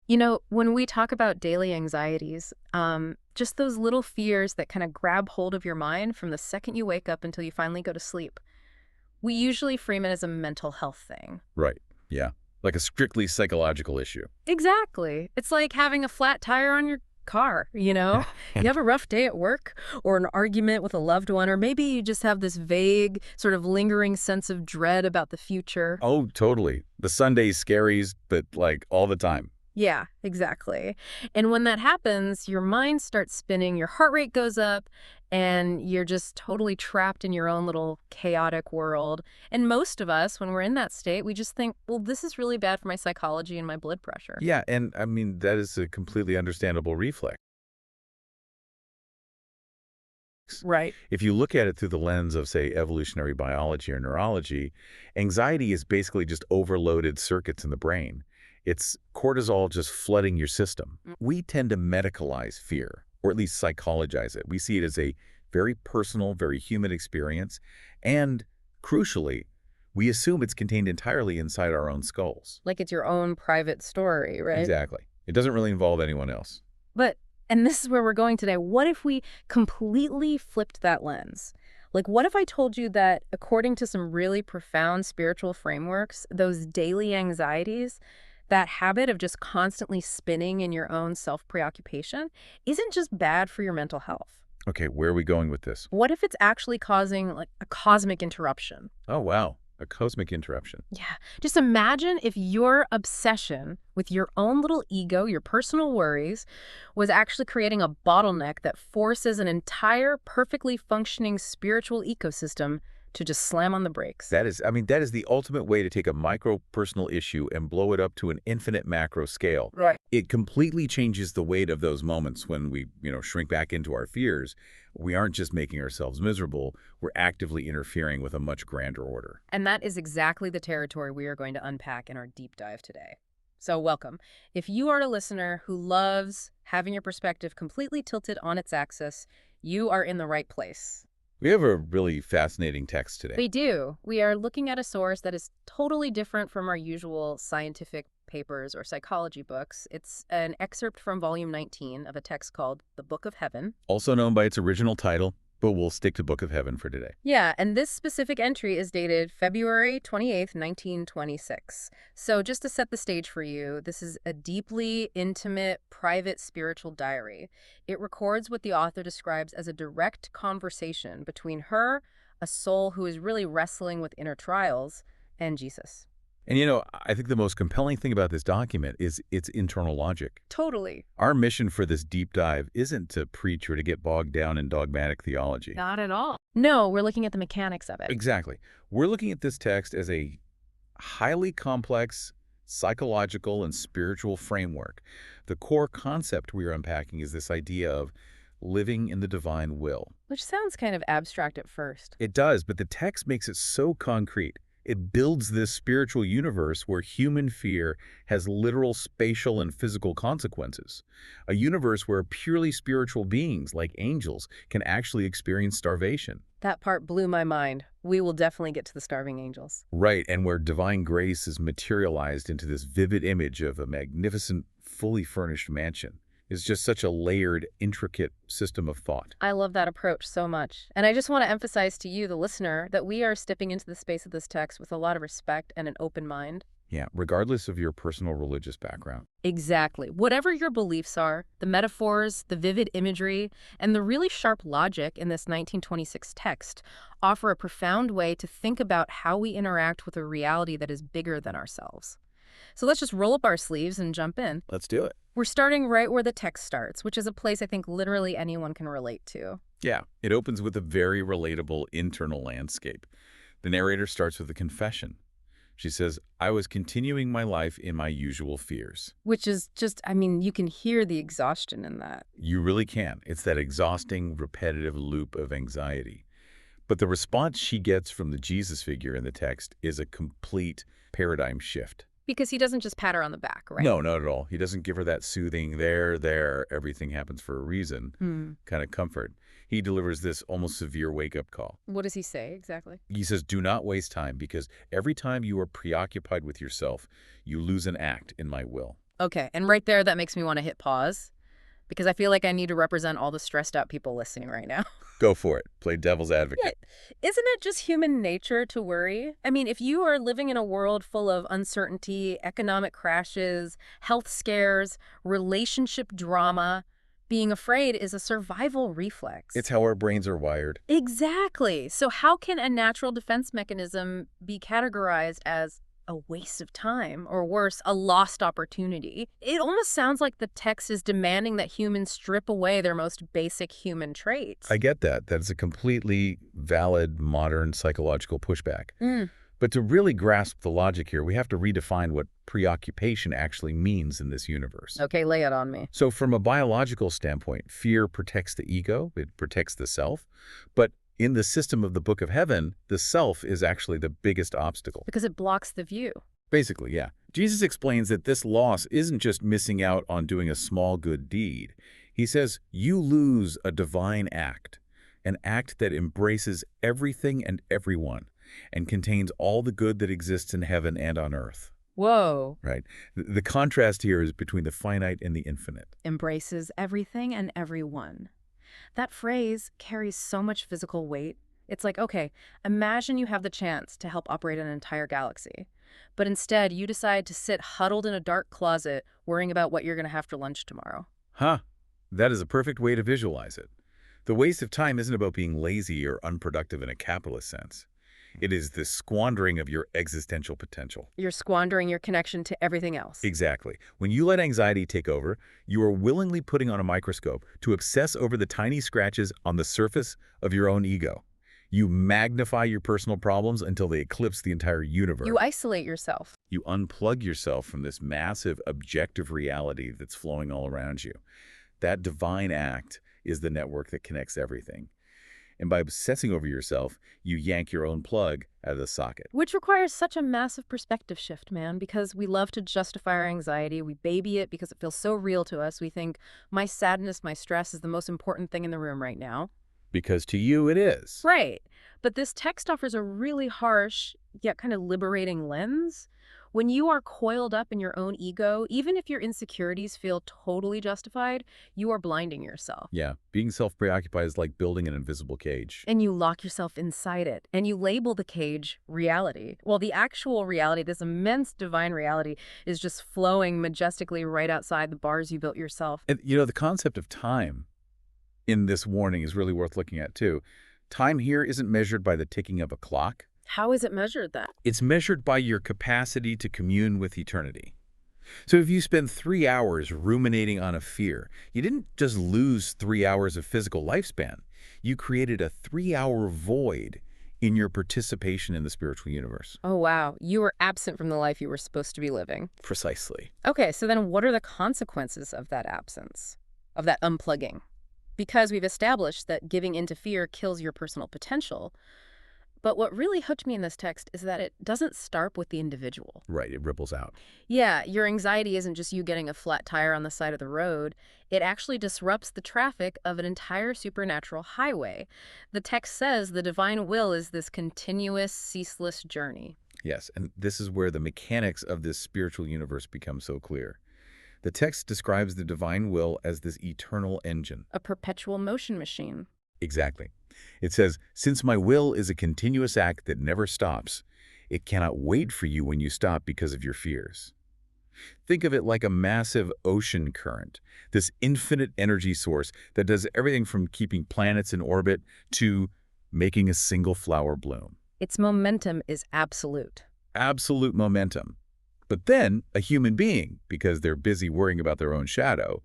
When we talk about daily anxieties, just those little fears that kind of grab hold of your mind from the second you wake up until you finally go to sleep, we usually frame it as a mental health thing. Right. Yeah. Like a strictly psychological issue. Exactly. It's like having a flat tire on your car. You have a rough day at work or an argument with a loved one, or maybe you just have this vague, sort of lingering sense of dread about the future. Oh, totally. The Sunday scaries, but like all the time. Yeah, exactly. And when that happens, your mind starts spinning, your heart rate goes up, and you're just totally trapped in your own little chaotic world. And most of us, when we're in that state, we just think, well, this is really bad for my psychology and my blood pressure. Yeah, and I mean, that is a completely understandable reflex. Right. If you look at it through the lens of, say, evolutionary biology or neurology, anxiety is basically just overloaded circuits in the brain. It's cortisol just flooding your system. We tend to medicalize fear, or at least psychologize it. We see it as a very personal, very human experience, and crucially, we assume it's contained entirely inside our own skulls. Like it's your own private story, right? Exactly. It doesn't really involve anyone else. But, and this is where we're going today, what if we completely flipped that lens? Like, what if I told you that according to some really profound spiritual frameworks, those daily anxieties, that habit of just constantly spinning in your own self-preoccupation, isn't just bad for your mental health? Okay, where are we going with this? What if it's actually causing like a cosmic interruption? Oh, wow. A cosmic interruption. Yeah. Just imagine if your obsession with your own little ego, your personal worries, was actually creating a bottleneck that forces an entire perfectly functioning spiritual ecosystem to just slam on the brakes. That is the ultimate way to take a micro-personal issue and blow it up to an infinite macro scale. Right. It completely changes the weight of those moments when we, shrink back into our fears. We aren't just making ourselves miserable, we're actively interfering with a much grander order. And that is exactly the territory we are going to unpack in our deep dive today. So welcome. If you are a listener who loves having your perspective completely tilted on its axis, you are in the right place. We have a really fascinating text today. We do. We are looking at a source that is totally different from our usual scientific papers or psychology books. It's an excerpt from volume 19 of a text called The Book of Heaven. Also known by its original title, but we'll stick to Book of Heaven for today. Yeah, and this specific entry is dated February 28th, 1926. So just to set the stage for you, this is a deeply intimate, private spiritual diary. It records what the author describes as a direct conversation between her, a soul who is really wrestling with inner trials, and Jesus. And I think the most compelling thing about this document is its internal logic. Totally. Our mission for this deep dive isn't to preach or to get bogged down in dogmatic theology. Not at all. No, we're looking at the mechanics of it. Exactly. We're looking at this text as a highly complex psychological and spiritual framework. The core concept we are unpacking is this idea of living in the divine will. Which sounds kind of abstract at first. It does, but the text makes it so concrete. It builds this spiritual universe where human fear has literal spatial and physical consequences. A universe where purely spiritual beings, like angels, can actually experience starvation. That part blew my mind. We will definitely get to the starving angels. Right, and where divine grace is materialized into this vivid image of a magnificent, fully furnished mansion. It's just such a layered, intricate system of thought. I love that approach so much. And I just want to emphasize to you, the listener, that we are stepping into the space of this text with a lot of respect and an open mind. Yeah, regardless of your personal religious background. Exactly. Whatever your beliefs are, the metaphors, the vivid imagery, and the really sharp logic in this 1926 text offer a profound way to think about how we interact with a reality that is bigger than ourselves. So let's just roll up our sleeves and jump in. Let's do it. We're starting right where the text starts, which is a place I think literally anyone can relate to. Yeah, it opens with a very relatable internal landscape. The narrator starts with a confession. She says, I was continuing my life in my usual fears. Which is just, you can hear the exhaustion in that. You really can. It's that exhausting, repetitive loop of anxiety. But the response she gets from the Jesus figure in the text is a complete paradigm shift. Because he doesn't just pat her on the back, right? No, not at all. He doesn't give her that soothing, there, everything happens for a reason kind of comfort. He delivers this almost severe wake-up call. What does he say exactly? He says, do not waste time, because every time you are preoccupied with yourself, you lose an act in my will. Okay, and right there, that makes me want to hit pause because I feel like I need to represent all the stressed out people listening right now. Go for it. Play devil's Yeah, advocate. isn't it just human nature to worry? I mean, if you are living in a world full of uncertainty, economic crashes, health scares, relationship drama, being afraid is a survival reflex. It's how our brains are wired. Exactly. So how can a natural defense mechanism be categorized as a waste of time, or worse, a lost opportunity? It almost sounds like the text is demanding that humans strip away their most basic human traits. I get that. That's a completely valid modern psychological pushback. Mm, But to really grasp the logic here, we have to redefine what preoccupation actually means in this universe. okay, lay it on me. So from a biological standpoint, fear protects the ego, it protects the self. But in the system of the Book of Heaven, the self is actually the biggest obstacle. Because it blocks the view. Basically, yeah. Jesus explains that this loss isn't just missing out on doing a small good deed. He says, you lose a divine act, an act that embraces everything and everyone, and contains all the good that exists in heaven and on earth. Whoa. Right? The contrast here is between the finite and the infinite. Embraces everything and everyone. That phrase carries so much physical weight. It's like, okay, imagine you have the chance to help operate an entire galaxy, but instead you decide to sit huddled in a dark closet worrying about what you're going to have for lunch tomorrow. Huh. That is a perfect way to visualize it. The waste of time isn't about being lazy or unproductive in a capitalist sense. It is the squandering of your existential potential. You're squandering your connection to everything else. Exactly. When you let anxiety take over, you are willingly putting on a microscope to obsess over the tiny scratches on the surface of your own ego. You magnify your personal problems until they eclipse the entire universe. You isolate yourself. You unplug yourself from this massive objective reality that's flowing all around you. That divine act is the network that connects everything. And by obsessing over yourself, you yank your own plug out of the socket. Which requires such a massive perspective shift, man, because we love to justify our anxiety. We baby it because it feels so real to us. We think, my sadness, my stress is the most important thing in the room right now. Because to you, it is. Right. But this text offers a really harsh, yet kind of liberating lens. When you are coiled up in your own ego, even if your insecurities feel totally justified, you are blinding yourself. Yeah, being self-preoccupied is like building an invisible cage. And you lock yourself inside it, and you label the cage reality. Well, the actual reality, this immense divine reality, is just flowing majestically right outside the bars you built yourself. And, the concept of time in this warning is really worth looking at, too. Time here isn't measured by the ticking of a clock. How is it measured then? It's measured by your capacity to commune with eternity. So if you spend 3 hours ruminating on a fear, you didn't just lose 3 hours of physical lifespan. You created a 3-hour void in your participation in the spiritual universe. Oh, wow. You were absent from the life you were supposed to be living. Precisely. Okay, so then what are the consequences of that absence, of that unplugging? Because we've established that giving into fear kills your personal potential. But what really hooked me in this text is that it doesn't start with the individual. Right, it ripples out. Yeah, your anxiety isn't just you getting a flat tire on the side of the road. It actually disrupts the traffic of an entire supernatural highway. The text says the divine will is this continuous, ceaseless journey. Yes, and this is where the mechanics of this spiritual universe become so clear. The text describes the divine will as this eternal engine. A perpetual motion machine. Exactly. It says, since my will is a continuous act that never stops, it cannot wait for you when you stop because of your fears. Think of it like a massive ocean current, this infinite energy source that does everything from keeping planets in orbit to making a single flower bloom. Its momentum is absolute. Absolute momentum. But then a human being, because they're busy worrying about their own shadow,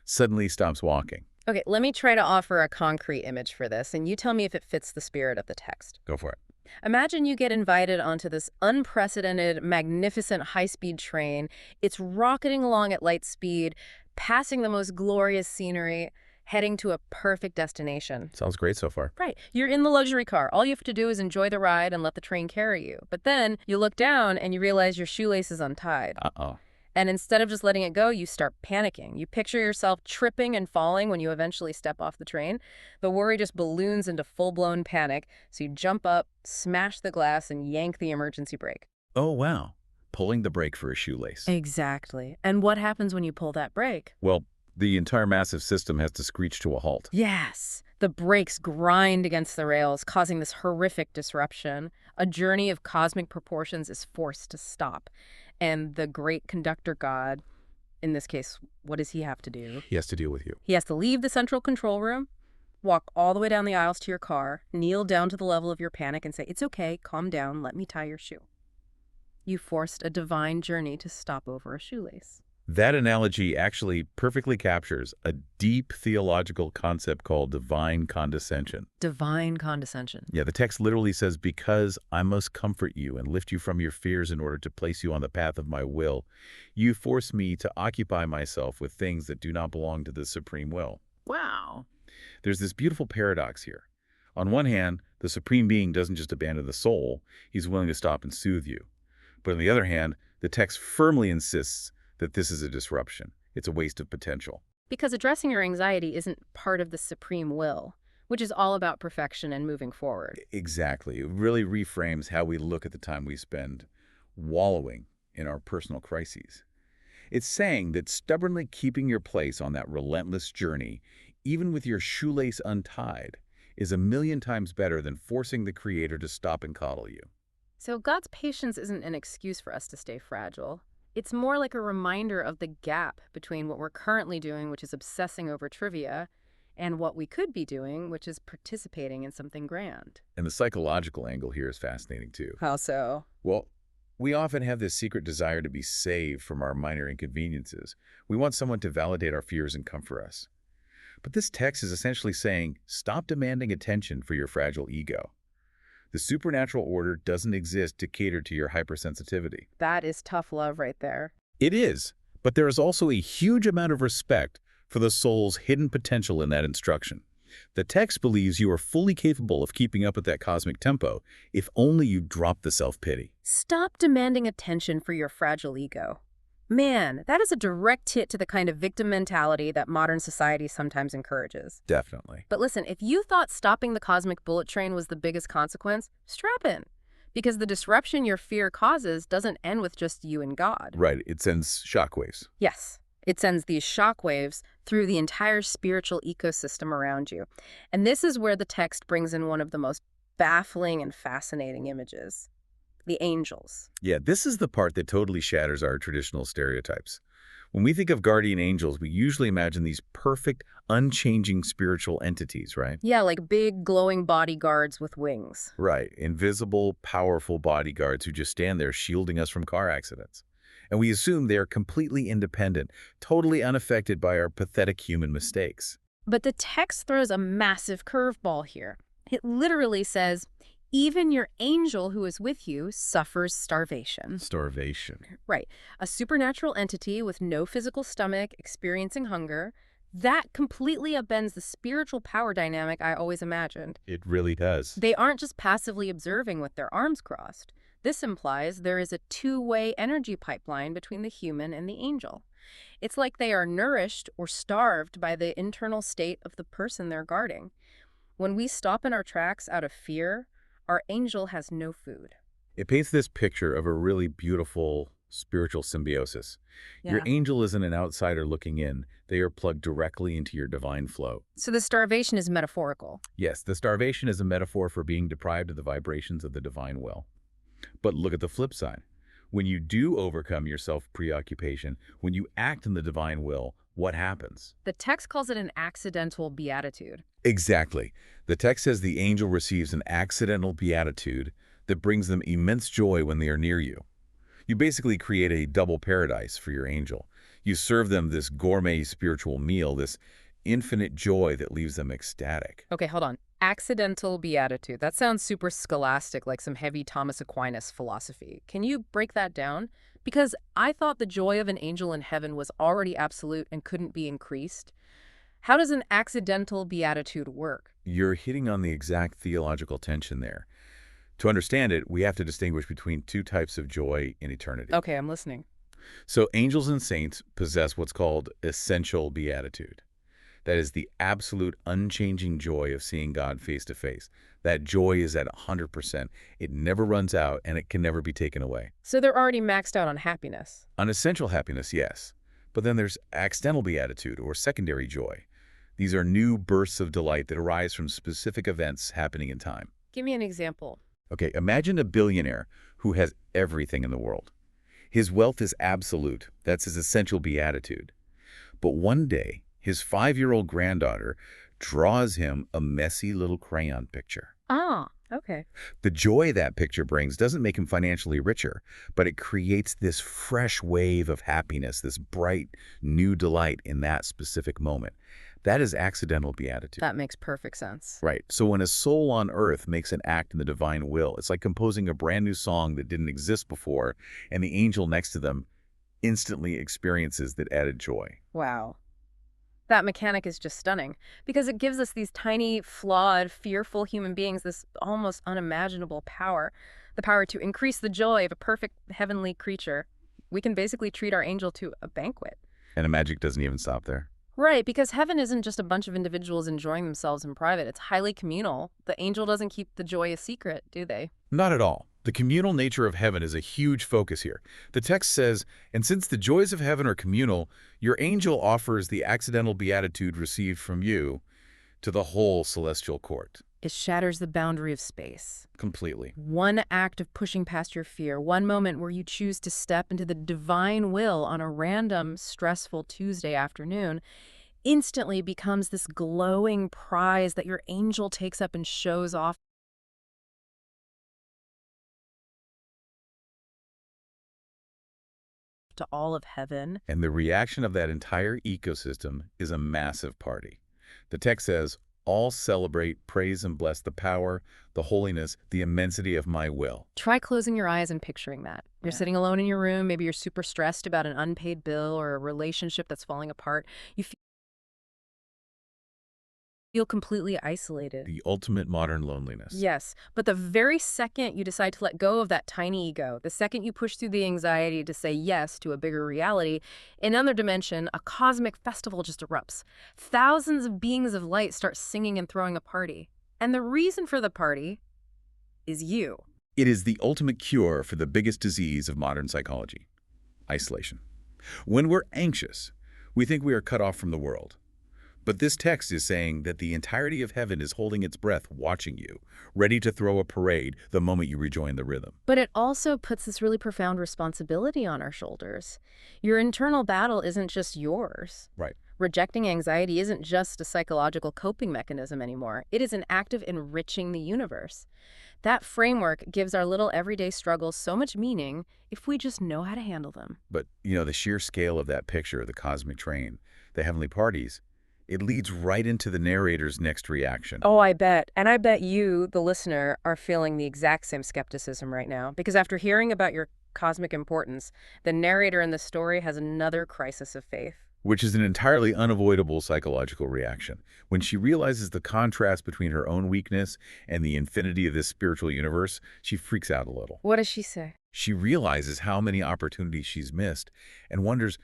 suddenly stops walking. Okay, let me try to offer a concrete image for this, and you tell me if it fits the spirit of the text. Go for it. Imagine you get invited onto this unprecedented, magnificent high-speed train. It's rocketing along at light speed, passing the most glorious scenery, heading to a perfect destination. Sounds great so far. Right. You're in the luxury car. All you have to do is enjoy the ride and let the train carry you. But then you look down and you realize your shoelace is untied. Uh-oh. And instead of just letting it go, you start panicking. You picture yourself tripping and falling when you eventually step off the train. The worry just balloons into full-blown panic, so you jump up, smash the glass, and yank the emergency brake. Oh, wow. pulling the brake for a shoelace. Exactly. And what happens when you pull that brake? Well, the entire massive system has to screech to a halt. Yes. The brakes grind against the rails, causing this horrific disruption. A journey of cosmic proportions is forced to stop. And the great conductor god, in this case, what does he have to do? He has to deal with you. He has to leave the central control room, walk all the way down the aisles to your car, kneel down to the level of your panic and say, "It's okay, calm down, let me tie your shoe." You forced a divine journey to stop over a shoelace. That analogy actually perfectly captures a deep theological concept called divine condescension. Divine condescension. Yeah, the text literally says, "Because I must comfort you and lift you from your fears in order to place you on the path of my will, you force me to occupy myself with things that do not belong to the supreme will." Wow. There's this beautiful paradox here. On one hand, the supreme being doesn't just abandon the soul, he's willing to stop and soothe you. But on the other hand, the text firmly insists that this is a disruption. It's a waste of potential. Because addressing your anxiety isn't part of the supreme will, which is all about perfection and moving forward. Exactly. It really reframes how we look at the time we spend wallowing in our personal crises. It's saying that stubbornly keeping your place on that relentless journey, even with your shoelace untied, is a million times better than forcing the Creator to stop and coddle you. So God's patience isn't an excuse for us to stay fragile. It's more like a reminder of the gap between what we're currently doing, which is obsessing over trivia, and what we could be doing, which is participating in something grand. And the psychological angle here is fascinating too. How so? Well, we often have this secret desire to be saved from our minor inconveniences. We want someone to validate our fears and comfort us. But this text is essentially saying, stop demanding attention for your fragile ego. The supernatural order doesn't exist to cater to your hypersensitivity. That is tough love right there. It is, but there is also a huge amount of respect for the soul's hidden potential in that instruction. The text believes you are fully capable of keeping up with that cosmic tempo if only you drop the self-pity. Stop demanding attention for your fragile ego. Man, that is a direct hit to the kind of victim mentality that modern society sometimes encourages. Definitely. But listen, if you thought stopping the cosmic bullet train was the biggest consequence, strap in. Because the disruption your fear causes doesn't end with just you and God. Right, it sends shockwaves. Yes, it sends these shockwaves through the entire spiritual ecosystem around you. And this is where the text brings in one of the most baffling and fascinating images. The angels. Yeah, this is the part that totally shatters our traditional stereotypes. When we think of guardian angels, we usually imagine these perfect, unchanging spiritual entities, right? Yeah, like big, glowing bodyguards with wings. Right, invisible, powerful bodyguards who just stand there shielding us from car accidents. And we assume they are completely independent, totally unaffected by our pathetic human mistakes. But the text throws a massive curveball here. It literally says, even your angel who is with you suffers starvation. Starvation. Right. A supernatural entity with no physical stomach experiencing hunger. That completely upends the spiritual power dynamic I always imagined. It really does. They aren't just passively observing with their arms crossed. This implies there is a two-way energy pipeline between the human and the angel. It's like they are nourished or starved by the internal state of the person they're guarding. When we stop in our tracks out of fear, our angel has no food. It paints this picture of a really beautiful spiritual symbiosis. Yeah. Your angel isn't an outsider looking in. They are plugged directly into your divine flow. So the starvation is metaphorical. Yes, the starvation is a metaphor for being deprived of the vibrations of the divine will. But look at the flip side. When you do overcome your self-preoccupation, when you act in the divine will, what happens? The text calls it an accidental beatitude. Exactly. The text says the angel receives an accidental beatitude that brings them immense joy when they are near you. You basically create a double paradise for your angel. You serve them this gourmet spiritual meal, this infinite joy that leaves them ecstatic. Okay, hold on. Accidental beatitude. That sounds super scholastic, like some heavy Thomas Aquinas philosophy. Can you break that down? Because I thought the joy of an angel in heaven was already absolute and couldn't be increased. How does an accidental beatitude work? You're hitting on the exact theological tension there. To understand it, we have to distinguish between two types of joy in eternity. Okay, I'm listening. So angels and saints possess what's called essential beatitude. That is the absolute unchanging joy of seeing God face to face. That joy is at 100%. It never runs out, and it can never be taken away. So they're already maxed out on happiness. On essential happiness, yes. But then there's accidental beatitude, or secondary joy. These are new bursts of delight that arise from specific events happening in time. Give me an example. Okay, imagine a billionaire who has everything in the world. His wealth is absolute. That's his essential beatitude. But one day, his 5-year-old granddaughter draws him a messy little crayon picture. Ah, okay. The joy that picture brings doesn't make him financially richer, but it creates this fresh wave of happiness, this bright, new delight in that specific moment. That is accidental beatitude. That makes perfect sense. Right. So when a soul on earth makes an act in the divine will, it's like composing a brand new song that didn't exist before, and the angel next to them instantly experiences that added joy. Wow. That mechanic is just stunning because it gives us these tiny, flawed, fearful human beings this almost unimaginable power, the power to increase the joy of a perfect heavenly creature. We can basically treat our angel to a banquet. And the magic doesn't even stop there. Right, because heaven isn't just a bunch of individuals enjoying themselves in private. It's highly communal. The angel doesn't keep the joy a secret, do they? Not at all. The communal nature of heaven is a huge focus here. The text says, "And since the joys of heaven are communal, your angel offers the accidental beatitude received from you to the whole celestial court." It shatters the boundary of space. Completely. One act of pushing past your fear, one moment where you choose to step into the divine will on a random, stressful Tuesday afternoon, instantly becomes this glowing prize that your angel takes up and shows off to all of heaven. And the reaction of that entire ecosystem is a massive party. The text says, "All celebrate, praise, and bless the power, the holiness, the immensity of my will." Try closing your eyes and picturing that. You're sitting alone in your room. Maybe you're super stressed about an unpaid bill or a relationship that's falling apart. You feel completely isolated. The ultimate modern loneliness. Yes, but the very second you decide to let go of that tiny ego, the second you push through the anxiety to say yes to a bigger reality, in another dimension, a cosmic festival just erupts. Thousands of beings of light start singing and throwing a party. And the reason for the party is you. It is the ultimate cure for the biggest disease of modern psychology: isolation. When we're anxious, we think we are cut off from the world. But this text is saying that the entirety of heaven is holding its breath, watching you, ready to throw a parade the moment you rejoin the rhythm. But it also puts this really profound responsibility on our shoulders. Your internal battle isn't just yours. Right. Rejecting anxiety isn't just a psychological coping mechanism anymore. It is an act of enriching the universe. That framework gives our little everyday struggles so much meaning if we just know how to handle them. But, the sheer scale of that picture, the cosmic train, the heavenly parties, it leads right into the narrator's next reaction. Oh, I bet. And I bet you, the listener, are feeling the exact same skepticism right now. Because after hearing about your cosmic importance, the narrator in the story has another crisis of faith. Which is an entirely unavoidable psychological reaction. When she realizes the contrast between her own weakness and the infinity of this spiritual universe, she freaks out a little. What does she say? She realizes how many opportunities she's missed and wonders,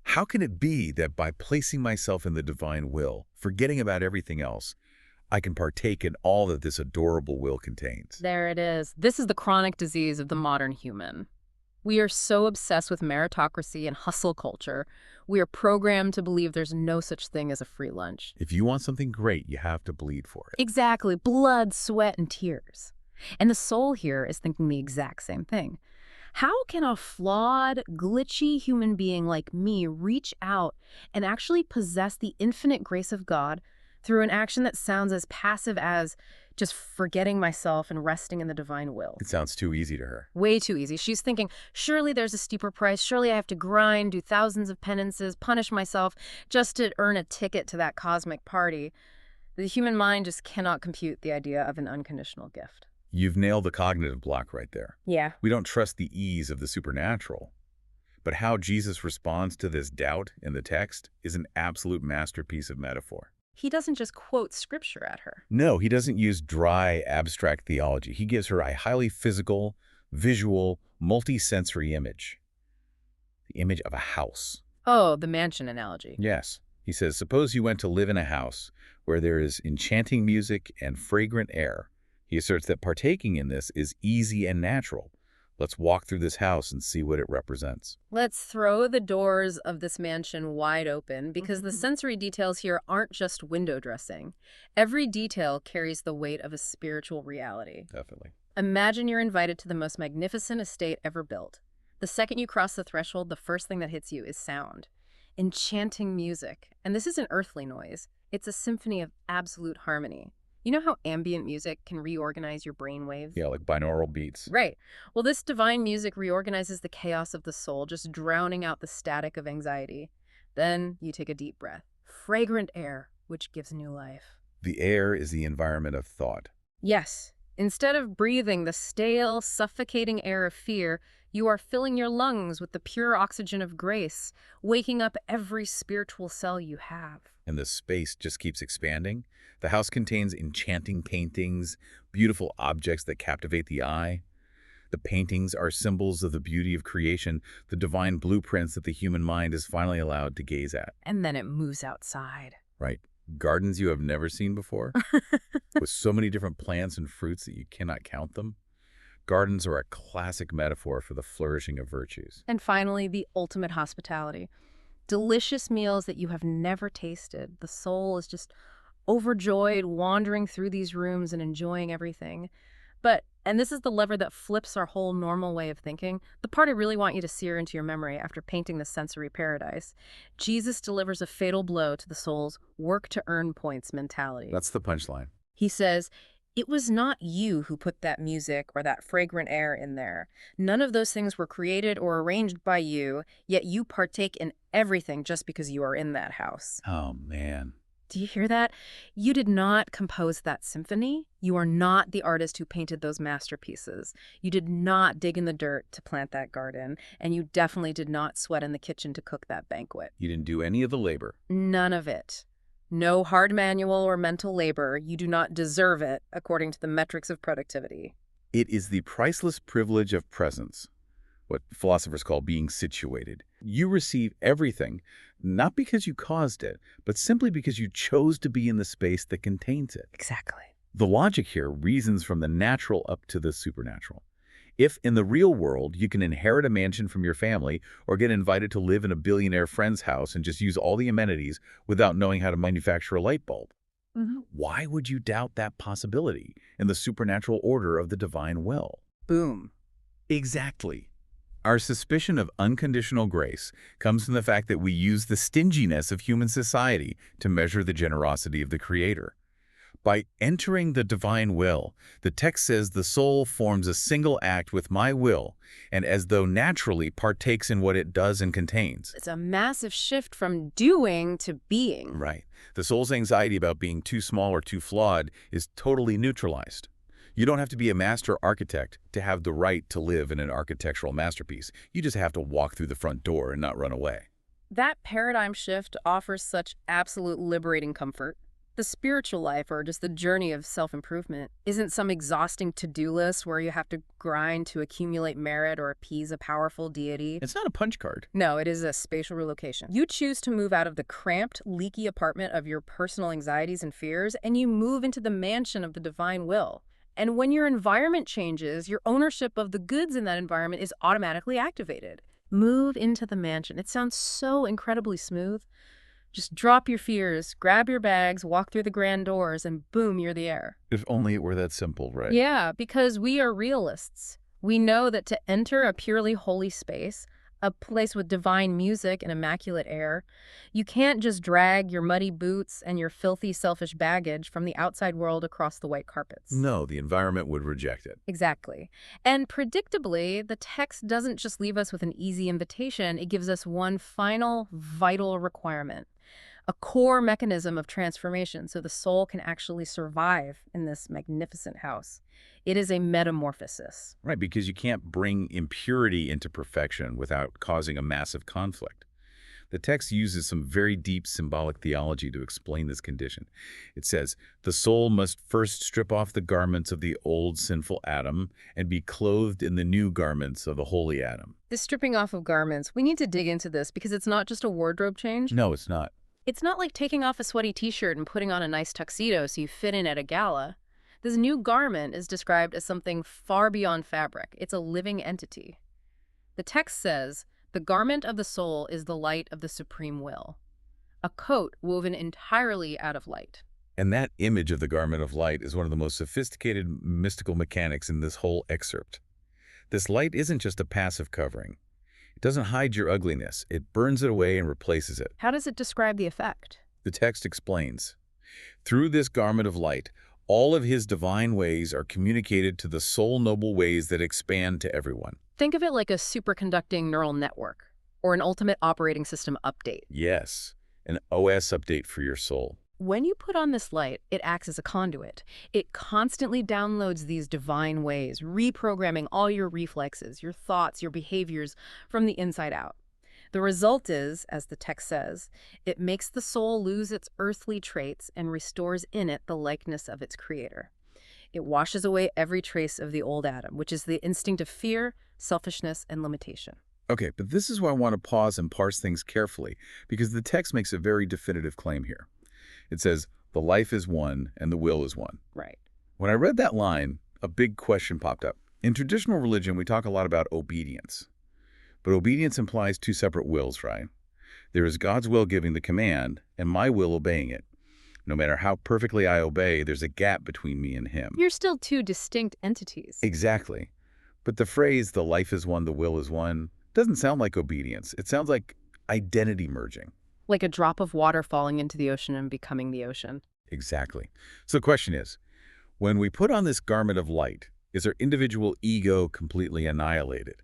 how can it be that by placing myself in the divine will, forgetting about everything else, I can partake in all that this adorable will contains? There it is. This is the chronic disease of the modern human. We are so obsessed with meritocracy and hustle culture. We are programmed to believe there's no such thing as a free lunch. If you want something great, you have to bleed for it. Exactly. Blood, sweat, and tears. And the soul here is thinking the exact same thing. How can a flawed, glitchy human being like me reach out and actually possess the infinite grace of God through an action that sounds as passive as just forgetting myself and resting in the divine will? It sounds too easy to her. Way too easy. She's thinking, surely there's a steeper price. Surely I have to grind, do thousands of penances, punish myself just to earn a ticket to that cosmic party. The human mind just cannot compute the idea of an unconditional gift. You've nailed the cognitive block right there. Yeah. We don't trust the ease of the supernatural. But how Jesus responds to this doubt in the text is an absolute masterpiece of metaphor. He doesn't just quote scripture at her. No, he doesn't use dry, abstract theology. He gives her a highly physical, visual, multi-sensory image. The image of a house. Oh, the mansion analogy. Yes. He says, suppose you went to live in a house where there is enchanting music and fragrant air. He asserts that partaking in this is easy and natural. Let's walk through this house and see what it represents. Let's throw the doors of this mansion wide open because the sensory details here aren't just window dressing. Every detail carries the weight of a spiritual reality. Definitely. Imagine you're invited to the most magnificent estate ever built. The second you cross the threshold, the first thing that hits you is sound. Enchanting music. And this isn't earthly noise. It's a symphony of absolute harmony. You know how ambient music can reorganize your brain waves? Yeah, like binaural beats. Right. Well, this divine music reorganizes the chaos of the soul, just drowning out the static of anxiety. Then you take a deep breath. Fragrant air, which gives new life. The air is the environment of thought. Yes. Instead of breathing the stale, suffocating air of fear, you are filling your lungs with the pure oxygen of grace, waking up every spiritual cell you have. And the space just keeps expanding. The house contains enchanting paintings, beautiful objects that captivate the eye. The paintings are symbols of the beauty of creation, the divine blueprints that the human mind is finally allowed to gaze at. And then it moves outside. Right. Gardens you have never seen before, with so many different plants and fruits that you cannot count them. Gardens are a classic metaphor for the flourishing of virtues. And finally, the ultimate hospitality. Delicious meals that you have never tasted. The soul is just overjoyed, wandering through these rooms and enjoying everything. But, and this is the lever that flips our whole normal way of thinking, the part I really want you to sear into your memory after painting the sensory paradise. Jesus delivers a fatal blow to the soul's work-to-earn points mentality. That's the punchline. He says, it was not you who put that music or that fragrant air in there. None of those things were created or arranged by you, yet you partake in everything just because you are in that house. Oh, man. Do you hear that? You did not compose that symphony. You are not the artist who painted those masterpieces. You did not dig in the dirt to plant that garden, and you definitely did not sweat in the kitchen to cook that banquet. You didn't do any of the labor. None of it. No hard manual or mental labor. You do not deserve it, according to the metrics of productivity. It is the priceless privilege of presence, what philosophers call being situated. You receive everything, not because you caused it, but simply because you chose to be in the space that contains it. Exactly. The logic here reasons from the natural up to the supernatural. If in the real world you can inherit a mansion from your family or get invited to live in a billionaire friend's house and just use all the amenities without knowing how to manufacture a light bulb, why would you doubt that possibility in the supernatural order of the divine will? Boom. Exactly. Our suspicion of unconditional grace comes from the fact that we use the stinginess of human society to measure the generosity of the Creator. By entering the divine will, the text says the soul forms a single act with my will, and as though naturally partakes in what it does and contains. It's a massive shift from doing to being. Right. The soul's anxiety about being too small or too flawed is totally neutralized. You don't have to be a master architect to have the right to live in an architectural masterpiece. You just have to walk through the front door and not run away. That paradigm shift offers such absolute liberating comfort. The spiritual life, or just the journey of self-improvement, isn't some exhausting to-do list where you have to grind to accumulate merit or appease a powerful deity. It's not a punch card. No, it is a spatial relocation. You choose to move out of the cramped, leaky apartment of your personal anxieties and fears, and you move into the mansion of the divine will. And when your environment changes, your ownership of the goods in that environment is automatically activated. Move into the mansion. It sounds so incredibly smooth. Just drop your fears, grab your bags, walk through the grand doors, and boom, you're the heir. If only it were that simple, right? Yeah, because we are realists. We know that to enter a purely holy space, a place with divine music and immaculate air, you can't just drag your muddy boots and your filthy, selfish baggage from the outside world across the white carpets. No, the environment would reject it. Exactly. And predictably, the text doesn't just leave us with an easy invitation, it gives us one final, vital requirement. A core mechanism of transformation so the soul can actually survive in this magnificent house. It is a metamorphosis. Right, because you can't bring impurity into perfection without causing a massive conflict. The text uses some very deep symbolic theology to explain this condition. It says, the soul must first strip off the garments of the old sinful Adam and be clothed in the new garments of the holy Adam. This stripping off of garments, we need to dig into this because it's not just a wardrobe change. No, it's not. It's not like taking off a sweaty t-shirt and putting on a nice tuxedo so you fit in at a gala. This new garment is described as something far beyond fabric. It's a living entity. The text says, "The garment of the soul is the light of the supreme will," a coat woven entirely out of light. And that image of the garment of light is one of the most sophisticated mystical mechanics in this whole excerpt. This light isn't just a passive covering. It doesn't hide your ugliness. It burns it away and replaces it. How does it describe the effect? The text explains, "Through this garment of light, all of his divine ways are communicated to the soul noble ways that expand to everyone." Think of it like a superconducting neural network or an ultimate operating system update. Yes, an OS update for your soul. When you put on this light, it acts as a conduit. It constantly downloads these divine ways, reprogramming all your reflexes, your thoughts, your behaviors from the inside out. The result is, as the text says, it makes the soul lose its earthly traits and restores in it the likeness of its creator. It washes away every trace of the old Adam, which is the instinct of fear, selfishness, and limitation. Okay, but this is where I want to pause and parse things carefully, because the text makes a very definitive claim here. It says, "The life is one and the will is one." Right. When I read that line, a big question popped up. In traditional religion, we talk a lot about obedience. But obedience implies two separate wills, right? There is God's will giving the command, and my will obeying it. No matter how perfectly I obey, there's a gap between me and him. You're still two distinct entities. Exactly. But the phrase, "the life is one, the will is one," doesn't sound like obedience. It sounds like identity merging. Like a drop of water falling into the ocean and becoming the ocean. Exactly. So the question is, when we put on this garment of light, is our individual ego completely annihilated?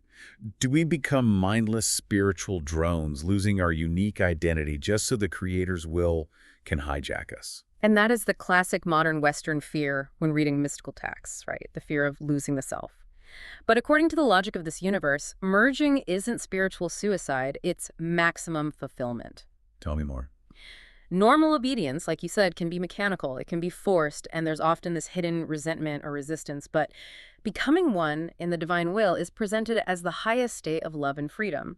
Do we become mindless spiritual drones, losing our unique identity just so the Creator's will can hijack us? And that is the classic modern Western fear when reading mystical texts, right? The fear of losing the self. But according to the logic of this universe, merging isn't spiritual suicide, it's maximum fulfillment. Tell me more. Normal obedience, like you said, can be mechanical, it can be forced, and there's often this hidden resentment or resistance, but becoming one in the divine will is presented as the highest state of love and freedom.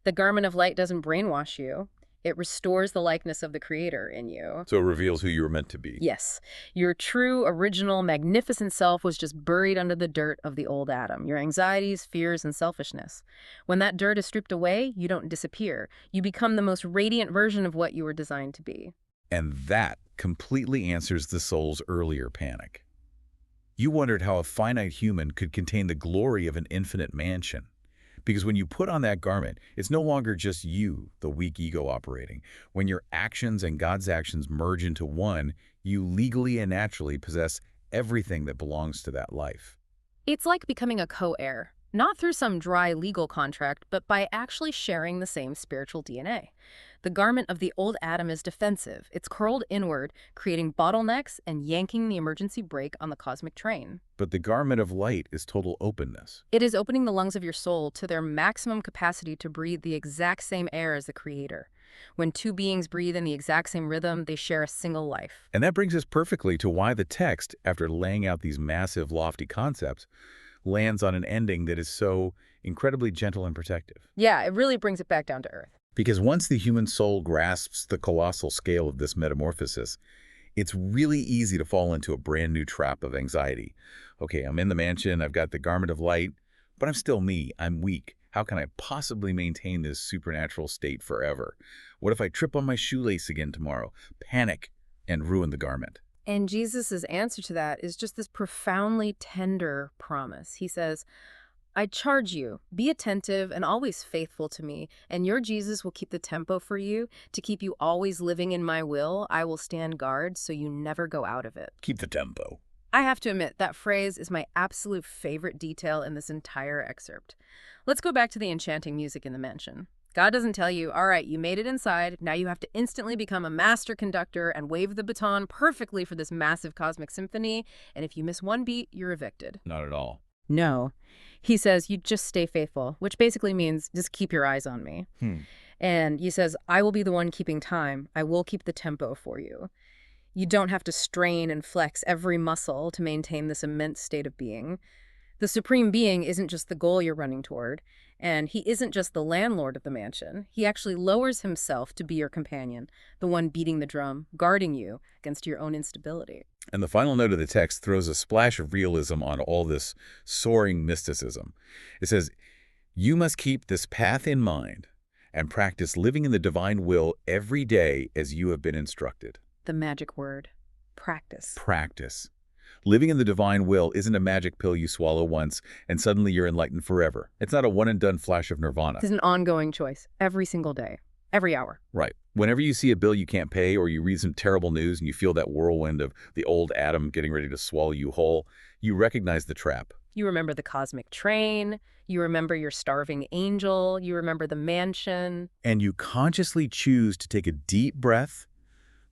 The garment of light doesn't brainwash you. It restores the likeness of the Creator in you. So it reveals who you were meant to be. Yes. Your true, original, magnificent self was just buried under the dirt of the old Adam. Your anxieties, fears, and selfishness. When that dirt is stripped away, you don't disappear. You become the most radiant version of what you were designed to be. And that completely answers the soul's earlier panic. You wondered how a finite human could contain the glory of an infinite mansion. Because when you put on that garment, it's no longer just you, the weak ego operating. When your actions and God's actions merge into one, you legally and naturally possess everything that belongs to that life. It's like becoming a co-heir, not through some dry legal contract, but by actually sharing the same spiritual DNA. The garment of the old Adam is defensive. It's curled inward, creating bottlenecks and yanking the emergency brake on the cosmic train. But the garment of light is total openness. It is opening the lungs of your soul to their maximum capacity to breathe the exact same air as the Creator. When two beings breathe in the exact same rhythm, they share a single life. And that brings us perfectly to why the text, after laying out these massive, lofty concepts, lands on an ending that is so incredibly gentle and protective. Yeah, it really brings it back down to earth. Because once the human soul grasps the colossal scale of this metamorphosis, it's really easy to fall into a brand new trap of anxiety. Okay, I'm in the mansion, I've got the garment of light, but I'm still me, I'm weak. How can I possibly maintain this supernatural state forever? What if I trip on my shoelace again tomorrow, panic, and ruin the garment? And Jesus' answer to that is just this profoundly tender promise. He says, "I charge you, be attentive and always faithful to me, and your Jesus will keep the tempo for you. To keep you always living in my will, I will stand guard so you never go out of it." Keep the tempo. I have to admit, that phrase is my absolute favorite detail in this entire excerpt. Let's go back to the enchanting music in the mansion. God doesn't tell you, all right, you made it inside, now you have to instantly become a master conductor and wave the baton perfectly for this massive cosmic symphony, and if you miss one beat, you're evicted. Not at all. No. He says, you just stay faithful, which basically means just keep your eyes on me. And he says, I will be the one keeping time. I will keep the tempo for you. You don't have to strain and flex every muscle to maintain this immense state of being. The supreme being isn't just the goal you're running toward. And he isn't just the landlord of the mansion. He actually lowers himself to be your companion, the one beating the drum, guarding you against your own instability. And the final note of the text throws a splash of realism on all this soaring mysticism. It says, "You must keep this path in mind and practice living in the divine will every day as you have been instructed." The magic word, practice. Practice. Living in the divine will isn't a magic pill you swallow once and suddenly you're enlightened forever. It's not a one-and-done flash of nirvana. It's an ongoing choice, every single day, every hour. Right. Whenever you see a bill you can't pay or you read some terrible news and you feel that whirlwind of the old Adam getting ready to swallow you whole, you recognize the trap. You remember the cosmic train, you remember your starving angel, you remember the mansion. And you consciously choose to take a deep breath,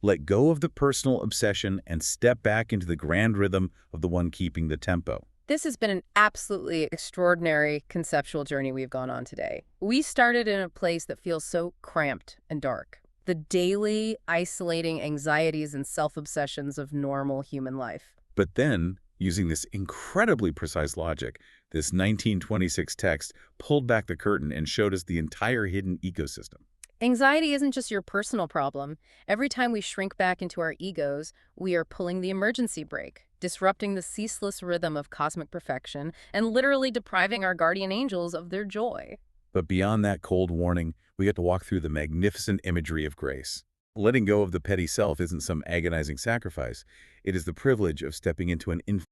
let go of the personal obsession, and step back into the grand rhythm of the one keeping the tempo. This has been an absolutely extraordinary conceptual journey we've gone on today. We started in a place that feels so cramped and dark. The daily, isolating anxieties and self-obsessions of normal human life. But then, using this incredibly precise logic, this 1926 text pulled back the curtain and showed us the entire hidden ecosystem. Anxiety isn't just your personal problem. Every time we shrink back into our egos, we are pulling the emergency brake, disrupting the ceaseless rhythm of cosmic perfection, and literally depriving our guardian angels of their joy. But beyond that cold warning, we get to walk through the magnificent imagery of grace. Letting go of the petty self isn't some agonizing sacrifice. It is the privilege of stepping into an infinite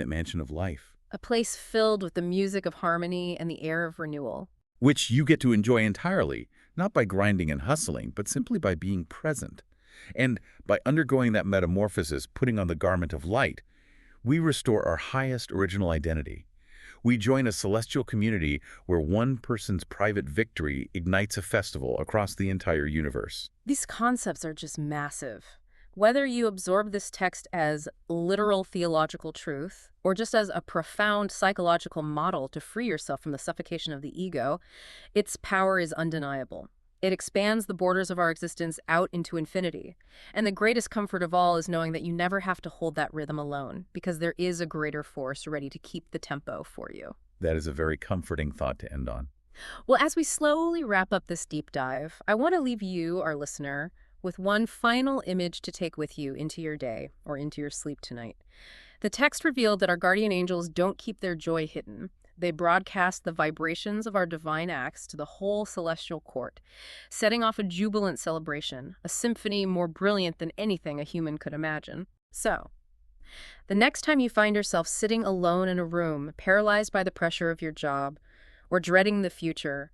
mansion of life, A place filled with the music of harmony and the air of renewal. which you get to enjoy entirely, not by grinding and hustling, but simply by being present. And by undergoing that metamorphosis, putting on the garment of light, we restore our highest original identity. We join a celestial community where one person's private victory ignites a festival across the entire universe. These concepts are just massive. Whether you absorb this text as literal theological truth or just as a profound psychological model to free yourself from the suffocation of the ego, its power is undeniable. It expands the borders of our existence out into infinity. And the greatest comfort of all is knowing that you never have to hold that rhythm alone, because there is a greater force ready to keep the tempo for you. That is a very comforting thought to end on. Well, as we slowly wrap up this deep dive, I want to leave you, our listener, with one final image to take with you into your day or into your sleep tonight. The text revealed that our guardian angels don't keep their joy hidden. They broadcast the vibrations of our divine acts to the whole celestial court, setting off a jubilant celebration, a symphony more brilliant than anything a human could imagine. So, the next time you find yourself sitting alone in a room, paralyzed by the pressure of your job, or dreading the future,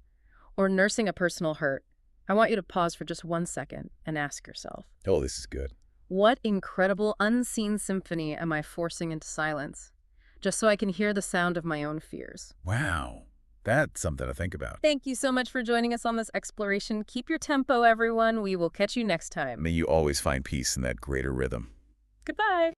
or nursing a personal hurt, I want you to pause for just 1 second and ask yourself, Oh, this is good. what incredible unseen symphony am I forcing into silence, just so I can hear the sound of my own fears? Wow. That's something to think about. Thank you so much for joining us on this exploration. Keep your tempo, everyone. We will catch you next time. May you always find peace in that greater rhythm. Goodbye.